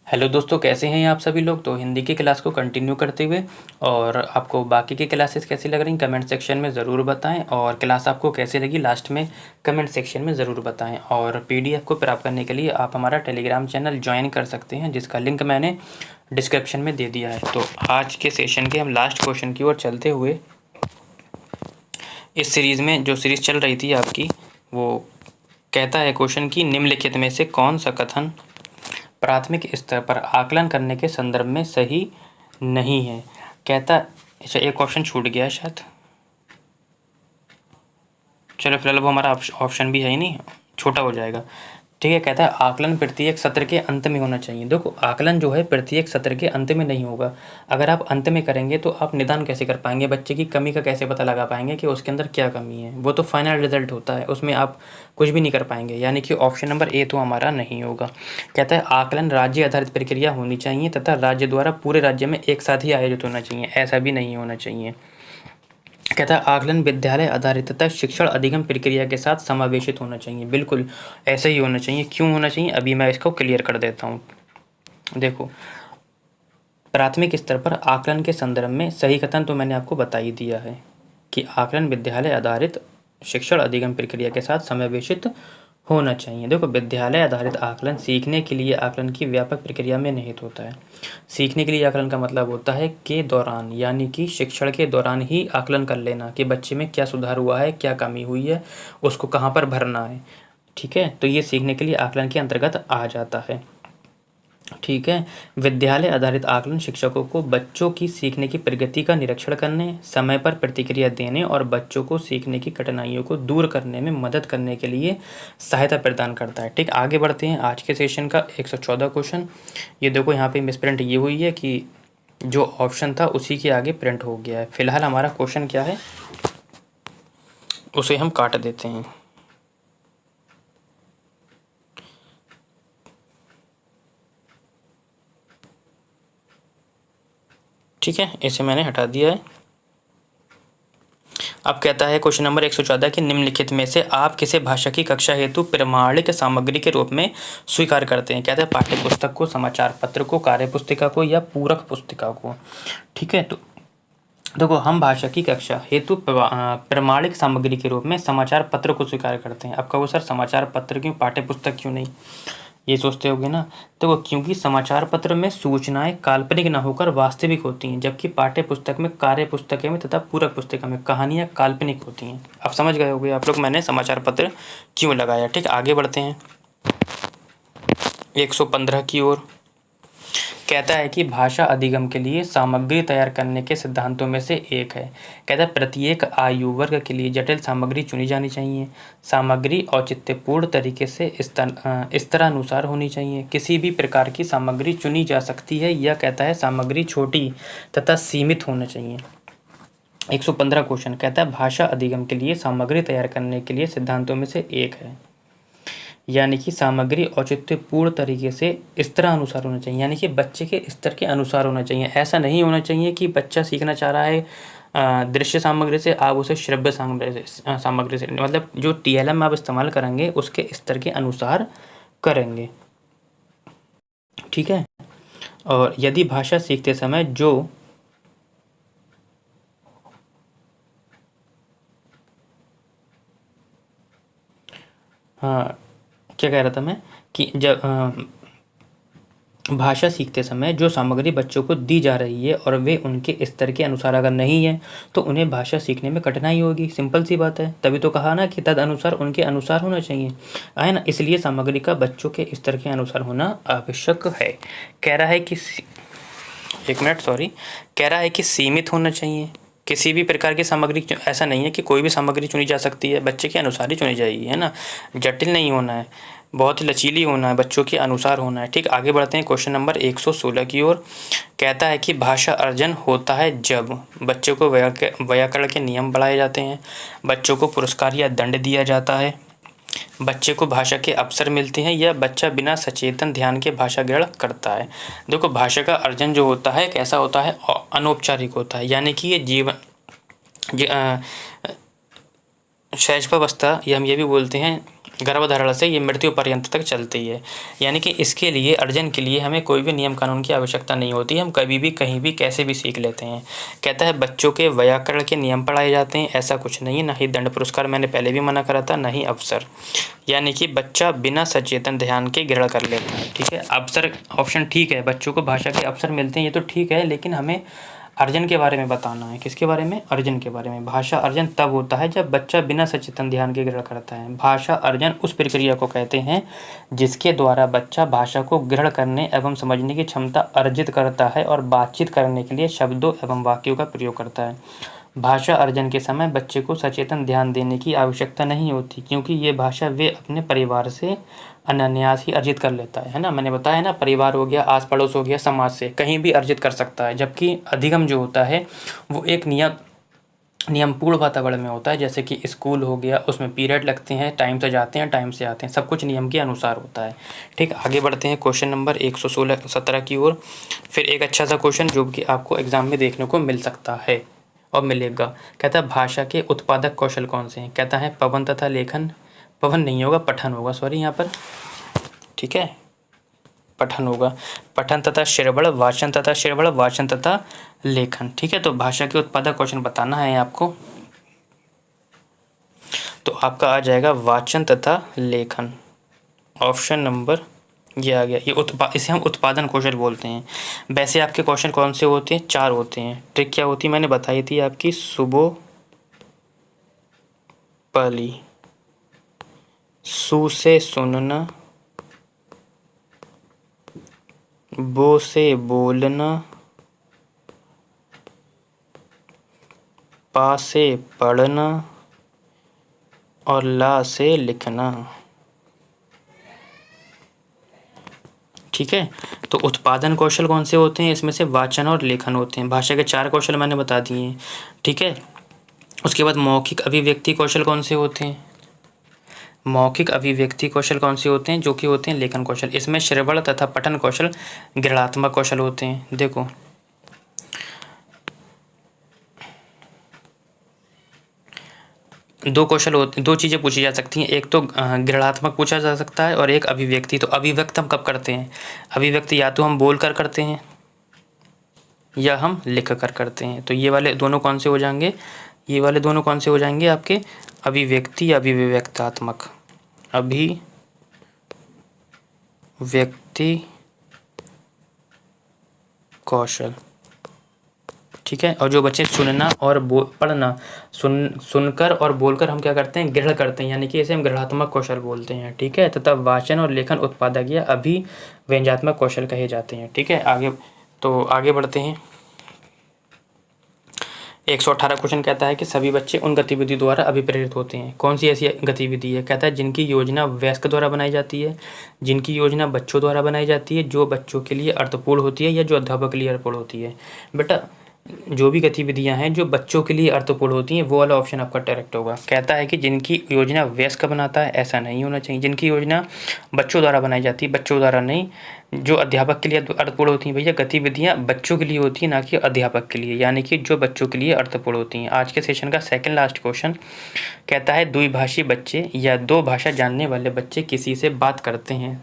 Hello दोस्तों, कैसे हैं आप सभी लोग। तो हिंदी की क्लास को कंटिन्यू करते हुए और आपको बाकी की क्लासेस कैसी लग रही कमेंट सेक्शन में ज़रूर बताएं, और क्लास आपको कैसी लगी लास्ट में कमेंट सेक्शन में ज़रूर बताएं। और पीडीएफ को प्राप्त करने के लिए आप हमारा टेलीग्राम चैनल ज्वाइन कर सकते हैं, जिसका लिंक मैंने डिस्क्रिप्शन में दे दिया है। तो आज के सेशन के हम लास्ट क्वेश्चन की ओर चलते हुए इस सीरीज़ में जो सीरीज़ चल रही थी आपकी, वो कहता है क्वेश्चन की निम्नलिखित में से कौन सा कथन प्राथमिक स्तर पर आकलन करने के संदर्भ में सही नहीं है। कहता, अच्छा एक ऑप्शन छूट गया है शायद, चलो फिलहाल वो हमारा ऑप्शन भी है ही नहीं, छोटा हो जाएगा। ठीक है, कहता है आकलन प्रत्येक सत्र के अंत में होना चाहिए। देखो, आकलन जो है प्रत्येक सत्र के अंत में नहीं होगा। अगर आप अंत में करेंगे तो आप निदान कैसे कर पाएंगे, बच्चे की कमी का कैसे पता लगा पाएंगे कि उसके अंदर क्या कमी है। वो तो फाइनल रिजल्ट होता है, उसमें आप कुछ भी नहीं कर पाएंगे। यानी कि ऑप्शन नंबर ए तो हमारा नहीं होगा। कहता है आकलन राज्य आधारित प्रक्रिया होनी चाहिए तथा राज्य द्वारा पूरे राज्य में एक साथ ही आयोजित होना चाहिए, ऐसा भी नहीं होना चाहिए। कहता है आकलन विद्यालय आधारित तथा शिक्षण अधिगम प्रक्रिया के साथ समावेशित होना चाहिए। बिल्कुल ऐसा ही होना चाहिए। क्यों होना चाहिए, अभी मैं इसको क्लियर कर देता हूँ। देखो, प्राथमिक स्तर पर आकलन के संदर्भ में सही कथन तो मैंने आपको बता ही दिया है कि आकलन विद्यालय आधारित शिक्षण अधिगम प्रक्रिया के साथ समावेशित होना चाहिए। देखो, विद्यालय आधारित आकलन सीखने के लिए आकलन की व्यापक प्रक्रिया में निहित होता है। सीखने के लिए आकलन का मतलब होता है के दौरान, यानी कि शिक्षण के दौरान ही आकलन कर लेना कि बच्चे में क्या सुधार हुआ है, क्या कमी हुई है, उसको कहाँ पर भरना है। ठीक है, तो ये सीखने के लिए आकलन के अंतर्गत आ जाता है। ठीक है, विद्यालय आधारित आकलन शिक्षकों को बच्चों की सीखने की प्रगति का निरीक्षण करने, समय पर प्रतिक्रिया देने और बच्चों को सीखने की कठिनाइयों को दूर करने में मदद करने के लिए सहायता प्रदान करता है। ठीक, आगे बढ़ते हैं। आज के सेशन का 114 क्वेश्चन। ये देखो, यहाँ पे मिसप्रिंट ये हुई है कि जो ऑप्शन था उसी के आगे प्रिंट हो गया है। फिलहाल हमारा क्वेश्चन क्या है उसे हम काट देते हैं। ठीक है, इसे मैंने हटा दिया है। अब कहता है क्वेश्चन नंबर 114 कि निम्नलिखित में से आप किसे भाषा की कक्षा हेतु प्रमाणिक सामग्री के रूप में स्वीकार करते हैं। कहता है पाठ्य पुस्तक को, समाचार पत्र को, कार्य पुस्तिका को या पूरक पुस्तिका को। ठीक है, तो देखो, हम भाषा की कक्षा हेतु प्रमाणिक सामग्री के रूप में समाचार पत्र को स्वीकार करते हैं। अब कहो सर समाचार पत्र क्यों, पाठ्य पुस्तक क्यों नहीं, ये सोचते होगे ना। तो क्योंकि समाचार पत्र में सूचनाएं काल्पनिक न होकर वास्तविक होती हैं, जबकि पाठ्य पुस्तक में, कार्य पुस्तकें में तथा पूरक पुस्तिका में कहानियां काल्पनिक होती हैं। अब समझ गए होंगे आप लोग मैंने समाचार पत्र क्यों लगाया। ठीक, आगे बढ़ते हैं 115 की ओर। कहता है कि भाषा अधिगम के लिए सामग्री तैयार करने के सिद्धांतों में से एक है। कहता है प्रत्येक आयु वर्ग के लिए जटिल सामग्री चुनी जानी चाहिए। सामग्री औचित्यपूर्ण तरीके से स्तरानुसार होनी चाहिए। किसी भी प्रकार की सामग्री चुनी जा सकती है। यह कहता है सामग्री छोटी तथा सीमित होना चाहिए। 115 क्वेश्चन कहता है भाषा अधिगम के लिए सामग्री तैयार करने के लिए सिद्धांतों में से एक है, यानी कि सामग्री औचित्यपूर्ण तरीके से स्तरानुसार होना चाहिए, यानी कि बच्चे के स्तर के अनुसार होना चाहिए। ऐसा नहीं होना चाहिए कि बच्चा सीखना चाह रहा है दृश्य सामग्री से, आप उसे श्रव्य सामग्री से, मतलब जो टीएलएम आप इस्तेमाल करेंगे उसके स्तर के अनुसार करेंगे। ठीक है, और यदि भाषा सीखते समय जो हाँ, क्या कह रहा था मैं कि जब भाषा सीखते समय जो सामग्री बच्चों को दी जा रही है और वे उनके स्तर के अनुसार अगर नहीं है तो उन्हें भाषा सीखने में कठिनाई होगी। सिंपल सी बात है, तभी तो कहा ना कि तद अनुसार, उनके अनुसार होना चाहिए, है ना। इसलिए सामग्री का बच्चों के स्तर के अनुसार होना आवश्यक है। कह रहा है कि कह रहा है कि सीमित होना चाहिए। किसी भी प्रकार की सामग्री, ऐसा नहीं है कि कोई भी सामग्री चुनी जा सकती है, बच्चे के अनुसार ही चुनी जाएगी, है ना। जटिल नहीं होना है, बहुत ही लचीली होना है, बच्चों के अनुसार होना है। ठीक, आगे बढ़ते हैं क्वेश्चन नंबर 116 की ओर। कहता है कि भाषा अर्जन होता है जब बच्चों को व्याकरण के नियम बढ़ाए जाते हैं, बच्चों को पुरस्कार या दंड दिया जाता है, बच्चे को भाषा के अवसर मिलते हैं, या बच्चा बिना सचेतन ध्यान के भाषा ग्रहण करता है। देखो, भाषा का अर्जन जो होता है कैसा होता है, अनौपचारिक होता है, यानी कि ये जीवन शैशवावस्था, या हम ये भी बोलते हैं गर्भधारण से ये मृत्यु पर्यंत तक चलती है। यानी कि इसके लिए अर्जन के लिए हमें कोई भी नियम कानून की आवश्यकता नहीं होती, हम कभी भी कहीं भी कैसे भी सीख लेते हैं। कहता है बच्चों के व्याकरण के नियम पढ़ाए जाते हैं, ऐसा कुछ नहीं है। ना ही दंड पुरस्कार, मैंने पहले भी मना करा था, ना ही अवसर। यानी कि बच्चा बिना सचेतन ध्यान के ग्रहण कर लेता है। ठीक है, अवसर ऑप्शन ठीक है, बच्चों को भाषा के अवसर मिलते हैं, ये तो ठीक है, लेकिन हमें अर्जन के बारे में बताना है। किसके बारे में? अर्जन के बारे में। भाषा अर्जन तब होता है जब बच्चा बिना सचेतन ध्यान के ग्रहण करता है। भाषा अर्जन उस प्रक्रिया को कहते हैं जिसके द्वारा बच्चा भाषा को ग्रहण करने एवं समझने की क्षमता अर्जित करता है और बातचीत करने के लिए शब्दों एवं वाक्यों का प्रयोग करता है। भाषा अर्जन के समय बच्चे को सचेतन ध्यान देने की आवश्यकता नहीं होती, क्योंकि ये भाषा वे अपने परिवार से अनायास ही अर्जित कर लेता है ना। मैंने बताया ना, परिवार हो गया, आस पड़ोस हो गया, समाज से कहीं भी अर्जित कर सकता है। जबकि अधिगम जो होता है वो एक नियमपूर्ण वातावरण में होता है, जैसे कि स्कूल हो गया, उसमें पीरियड लगते हैं, टाइम से जाते हैं, टाइम से आते हैं, सब कुछ नियम के अनुसार होता है। ठीक, आगे बढ़ते हैं क्वेश्चन नंबर 117 की ओर। फिर एक अच्छा सा क्वेश्चन जो कि आपको एग्जाम में देखने को मिल सकता है और मिलेगा। कहता है भाषा के उत्पादक कौशल कौन से हैं? कहता है पवन तथा लेखन, पवन नहीं होगा, पठन होगा, सॉरी यहाँ पर। ठीक है, पठन होगा, पठन तथा श्रवण, वाचन तथा श्रवण, वाचन तथा लेखन। ठीक है, तो भाषा के उत्पादक क्वेश्चन बताना है आपको, तो आपका आ जाएगा वाचन तथा लेखन। ऑप्शन नंबर ये आ गया। ये इसे हम उत्पादन कौशल बोलते हैं। वैसे आपके क्वेश्चन कौन से होते हैं? 4 होते हैं। ट्रिक क्या होती है मैंने बताई थी आपकी, सुबो पली, सु से सुनना, बो से बोलना, पा से पढ़ना और ला से लिखना। ठीक है, तो उत्पादन कौशल कौन से होते हैं? इसमें से वाचन और लेखन होते हैं। भाषा के 4 कौशल मैंने बता दिए हैं। ठीक है, उसके बाद मौखिक अभिव्यक्ति कौशल कौन से होते हैं? मौखिक अभिव्यक्ति कौशल कौन से होते हैं? जो कि होते हैं लेखन कौशल। इसमें श्रवण तथा पठन कौशल ग्रहणात्मक कौशल होते हैं। देखो, दो चीज़ें पूछी जा सकती हैं, एक तो ग्रहणात्मक पूछा जा सकता है और एक अभिव्यक्ति। तो अभिव्यक्त हम कब करते हैं? अभिव्यक्ति या तो हम बोल कर करते हैं या हम लिख कर करते हैं। तो ये वाले दोनों कौन से हो जाएंगे? ये वाले दोनों कौन से हो जाएंगे आपके? अभिव्यक्ति या अभिव्यक्तात्मक। अभिव्यक्ति कौशल। ठीक है, और जो बच्चे सुनना और पढ़ना, सुनकर और बोलकर हम क्या करते हैं? ग्रहण करते हैं, यानी कि इसे हम ग्रहणात्मक कौशल बोलते हैं। ठीक है, तथा वाचन और लेखन उत्पादक या अभिव्यंजनात्मक कौशल कहे जाते हैं। ठीक है, आगे बढ़ते हैं। 118 क्वेश्चन कहता है कि सभी बच्चे उन गतिविधि द्वारा अभिप्रेरित होते हैं। कौन सी ऐसी गतिविधि है? कहता है जिनकी योजना वयस्क द्वारा बनाई जाती है, जिनकी योजना बच्चों द्वारा बनाई जाती है, जो बच्चों के लिए अर्थपूर्ण होती है या जो अध्यापक के लिए अर्थपूर्ण होती है। बेटा, जो भी गतिविधियां हैं जो बच्चों के लिए अर्थपूर्ण होती हैं वो वाला ऑप्शन आपका करेक्ट होगा। कहता है कि जिनकी योजना वयस्क बनाता है, ऐसा नहीं होना चाहिए। जिनकी योजना बच्चों द्वारा बनाई जाती है, बच्चों द्वारा नहीं, जो अध्यापक के लिए अर्थपूर्ण होती हैं। भैया, गतिविधियां बच्चों के लिए होती हैं, ना कि अध्यापक के लिए, यानी कि जो बच्चों के लिए अर्थपूर्ण होती हैं। आज के सेशन का सेकंड लास्ट क्वेश्चन कहता है द्विभाषी बच्चे या 2 भाषा जानने वाले बच्चे किसी से बात करते हैं,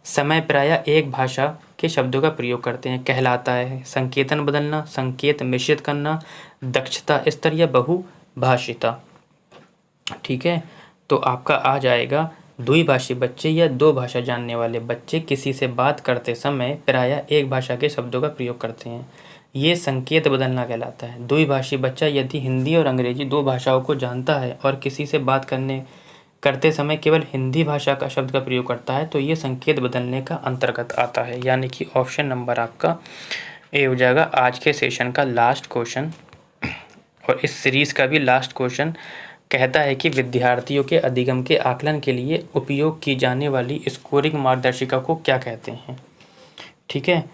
समय प्रायः एक भाषा के शब्दों का प्रयोग करते हैं, कहलाता है संकेतन बदलना, संकेत मिश्रित करना, दक्षता स्तर या बहुभाषिता। ठीक है, तो आपका आ जाएगा द्विभाषी बच्चे या 2 भाषा जानने वाले बच्चे किसी से बात करते समय प्रायः एक भाषा के शब्दों का प्रयोग करते हैं, ये संकेत बदलना कहलाता है। द्विभाषी बच्चा यदि हिंदी और अंग्रेजी 2 भाषाओं को जानता है और किसी से बात करते समय केवल हिंदी भाषा का शब्द का प्रयोग करता है, तो ये संकेत बदलने का अंतर्गत आता है। यानी कि ऑप्शन नंबर आपका ए हो जाएगा आज के सेशन का लास्ट क्वेश्चन और इस सीरीज़ का भी लास्ट क्वेश्चन। कहता है कि विद्यार्थियों के अधिगम के आकलन के लिए उपयोग की जाने वाली स्कोरिंग मार्गदर्शिका को क्या कहते हैं? ठीक है,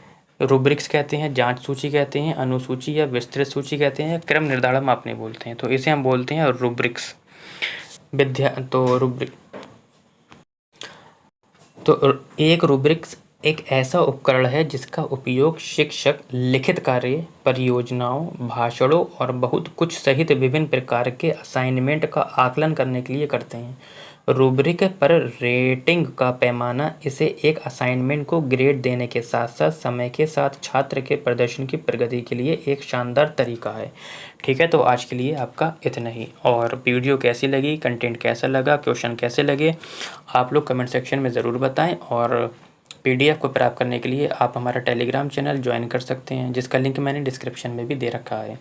रूब्रिक्स कहते हैं, जांच सूची कहते हैं, अनुसूची या विस्तृत सूची कहते हैं, क्रम निर्धारण मापने बोलते हैं। तो इसे हम बोलते हैं रूब्रिक्स। एक रूब्रिक्स एक ऐसा उपकरण है जिसका उपयोग शिक्षक लिखित कार्य, परियोजनाओं, भाषणों और बहुत कुछ सहित विभिन्न प्रकार के असाइनमेंट का आकलन करने के लिए करते हैं। रूब्रिक पर रेटिंग का पैमाना इसे एक असाइनमेंट को ग्रेड देने के साथ साथ समय के साथ छात्र के प्रदर्शन की प्रगति के लिए एक शानदार तरीका है। ठीक है, तो आज के लिए आपका इतना ही। और वीडियो कैसी लगी, कंटेंट कैसा लगा, क्वेश्चन कैसे लगे, आप लोग कमेंट सेक्शन में ज़रूर बताएं। और PDF को प्राप्त करने के लिए आप हमारा टेलीग्राम चैनल ज्वाइन कर सकते हैं, जिसका लिंक मैंने डिस्क्रिप्शन में भी दे रखा है।